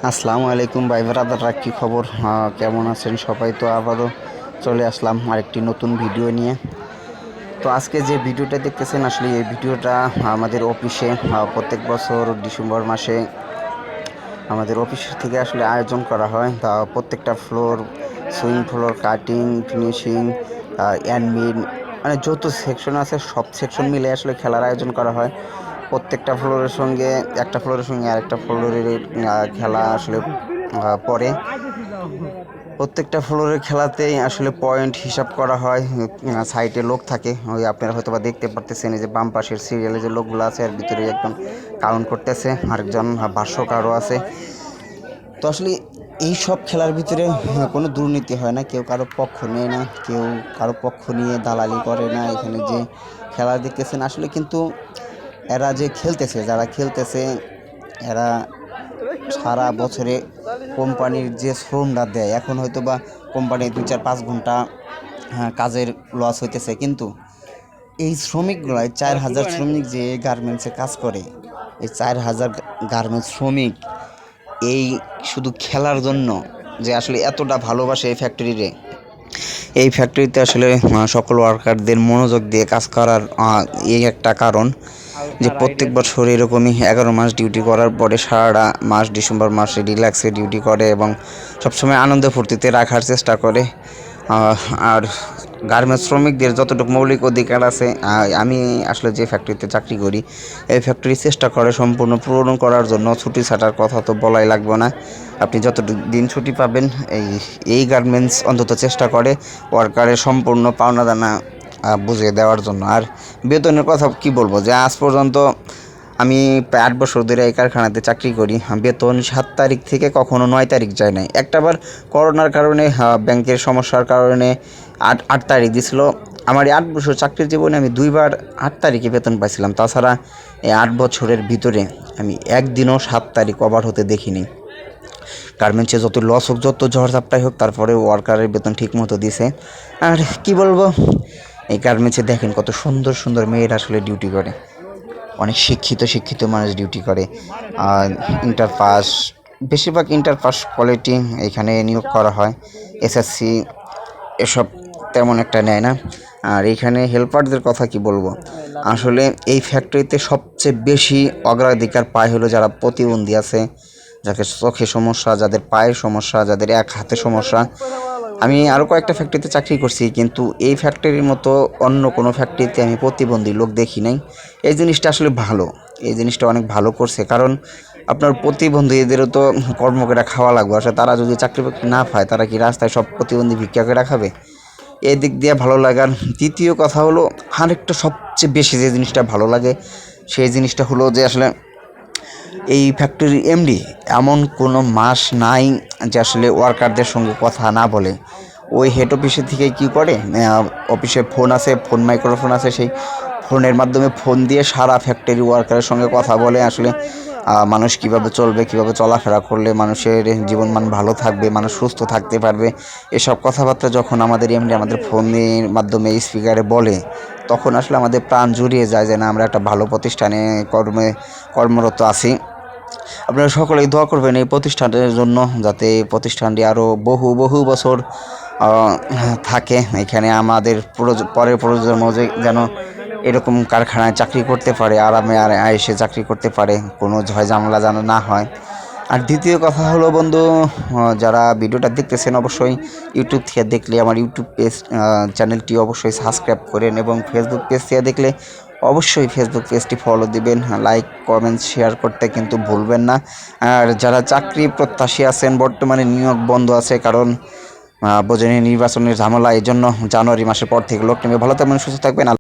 আসসালামু আলাইকুম ভাই ব্রাদাররা, কী খবর? কেমন আছেন সবাই? তো আবারও চলে আসলাম আরেকটি নতুন ভিডিও নিয়ে। তো আজকে যে ভিডিওটা দেখতেছেন, আসলে এই ভিডিওটা আমাদের অফিসে প্রত্যেক বছর ডিসেম্বর মাসে আমাদের অফিস থেকে আসলে আয়োজন করা হয়। তা প্রত্যেকটা floor, swing floor, cutting, finishing, admin, মানে যত সেকশন আছে সব সেকশন মিলে আসলে খেলার আয়োজন করা হয়। প্রত্যেকটা ফ্লোরের সঙ্গে একটা ফ্লোরের সঙ্গে আরেকটা ফ্লোরের খেলা আসলে পরে প্রত্যেকটা ফ্লোরের খেলাতেই আসলে পয়েন্ট হিসাব করা হয়। সাইডে লোক থাকে, ওই আপনারা হয়তো বা দেখতে পারতেছেন, এই যে বাম পাশের সিরিয়ালে যে লোকগুলো আছে এর ভিতরে একজন কাউন্ট করতেছে, আরেকজন ভাষ্যকারও আছে। তো আসলে এই সব খেলার ভিতরে কোনো দুর্নীতি হয় না, কেউ কারো পক্ষ নেয় না, কেউ কারো পক্ষ নিয়ে দালালি করে না। এখানে যে খেলা দেখতেছেন আসলে কিন্তু এরা যে খেলতেছে, যারা খেলতেছে এরা সারা বছরে কোম্পানির যে শ্রমটা দেয়, এখন হয়তো বা কোম্পানি 2-4-5 ঘন্টা কাজের লস হইতেছে, কিন্তু এই শ্রমিকগুলাই 4,000 শ্রমিক যে গার্মেন্টসে কাজ করে, এই 4,000 গার্মেন্টস শ্রমিক এই শুধু খেলার জন্য যে আসলে এতটা ভালোবাসে এই ফ্যাক্টরিরে, এই ফ্যাক্টরিতে আসলে সকল ওয়ার্কারদের মনোযোগ দিয়ে কাজ করার এই একটা কারণ যে প্রত্যেক বছর এরকমই 11 মাস ডিউটি করার পরে সারাটা মাস ডিসেম্বর মাসে রিল্যাক্সে ডিউটি করে এবং সবসময় আনন্দ ফুর্তিতে রাখার চেষ্টা করে। আর গার্মেন্টস শ্রমিকদের যতটুকু মৌলিক অধিকার আছে, আমি আসলে যে ফ্যাক্টরিতে চাকরি করি এই ফ্যাক্টরি চেষ্টা করে সম্পূর্ণ পূরণ করার জন্য। ছুটি ছাটার কথা তো বলাই লাগবে না, আপনি যতটুকু দিন ছুটি পাবেন এই গার্মেন্টস অন্তত চেষ্টা করে ওয়ার্কারের সম্পূর্ণ পাওনাদানা বুঝিয়ে দেওয়ার জন্য। আর বেতনের কথা কি বলবো, যে আজ পর্যন্ত আমি প্রায় 8 বছর ধরে এই কারখানাতে চাকরি করি, বেতন 7 তারিখ থেকে কখনো 9 তারিখ যায় নাই। একটাবার করোনার কারণে ব্যাংকের সমস্যার কারণে 8 তারিখ দিছিল। আমার এই 8 বছর চাকরির জীবনে আমি 2বার 8 তারিখে বেতন পাইছিলাম। তাছাড়া এই 8 বছরের ভিতরে আমি একদিনও 7 তারিখ ওভার হতে দেখিনি। গার্মেন্টসে যত লস হোক, যত ঝড়ঝাপটাই হোক, তারপরে ওয়ার্কারের বেতন ঠিক মতো দিছে। আর কি বলবো, এই গার্মেন্টসে দেখেন কত সুন্দর সুন্দর মেয়েরা আসলে ডিউটি করে, অনেক শিক্ষিত মানুষ ডিউটি করে। আর ইন্টার পাস, বেশিরভাগ ইন্টার পাস কোয়ালিটি এখানে নিয়োগ করা হয়। এসএসসি এসব তেমন একটা নেয় না। আর এইখানে হেল্পারদের কথা কি বলবো, আসলে এই ফ্যাক্টরিতে সবচেয়ে বেশি অগ্রাধিকার পায় হলো যারা প্রতিবন্ধী আছে, যাদের চোখে সমস্যা, যাদের পায়ের সমস্যা, যাদের এক হাতে সমস্যা। আমি আরও কয়েকটা ফ্যাক্টরিতে চাকরি করছি, কিন্তু এই ফ্যাক্টরির মতো অন্য কোনো ফ্যাক্টরিতে আমি প্রতিবন্ধী লোক দেখি নাই। এই জিনিসটা আসলে ভালো, এই জিনিসটা অনেক ভালো করছে, কারণ আপনার প্রতিবন্ধীদেরও তো কর্ম করে খাওয়া লাগবে। আসলে তারা যদি চাকরি বাকরি না পায়, তারা কি রাস্তায় সব প্রতিবন্ধী ভিক্ষা করে খাবে? এই দিক দিয়ে ভালো লাগার। দ্বিতীয় কথা হলো, আরেকটা সবচেয়ে বেশি যে জিনিসটা ভালো লাগে সেই জিনিসটা হলো যে আসলে এই ফ্যাক্টরির এমডি এমন কোনো মাস নাই যে আসলে ওয়ার্কারদের সঙ্গে কথা না বলে। ওই হেড অফিসের থেকে কী করে, অফিসে ফোন আছে, ফোন মাইক্রোফোন আছে, সেই ফোনের মাধ্যমে ফোন দিয়ে সারা ফ্যাক্টরি ওয়ার্কারের সঙ্গে কথা বলে আসলে মানুষ কিভাবে চলবে, কিভাবে চলাফেরা করলে মানুষের জীবনমান ভালো থাকবে, মানুষ সুস্থ থাকতে পারবে। এসব কথাবার্তা যখন আমাদের এমডি আমাদের ফোনের মাধ্যমে স্পিকারে বলে, তখন আসলে আমাদের প্রাণ জুড়িয়ে যায় যে না, আমরা একটা ভালো প্রতিষ্ঠানে কর্মরত আছি। আপনারা সকলেই দোয়া করবেন এই প্রতিষ্ঠানের জন্য, যাতে এই প্রতিষ্ঠানটি আরও বহু বহু বছর থাকে এখানে। আমাদের পরের প্রজন্ম যেন এরকম কারখানায় চাকরি করতে পারে, আরামে আয়েসে চাকরি করতে পারে, কোনো ঝামেলা যেন না হয়। আর দ্বিতীয় কথা হলো বন্ধু, যারা ভিডিওটা দেখতেছেন অবশ্যই ইউটিউব থেকে দেখলে আমার ইউটিউব চ্যানেলটি অবশ্যই সাবস্ক্রাইব করেন, এবং ফেসবুক পেজ থেকে দেখলে অবশ্যই ফেসবুক পেজটি ফলো দিবেন, লাইক কমেন্ট শেয়ার করতে কিন্তু ভুলবেন না। আর যারা চাকরি প্রত্যাশী আছেন, বর্তমানে নিয়োগ বন্ধ আছে, কারণ বোঝেনি নির্বাচনের ঝামেলা, এই জন্য জানুয়ারি মাসের পর থেকে লোক নেবে। ভালো থাকবেন, সুস্থ থাকবেন।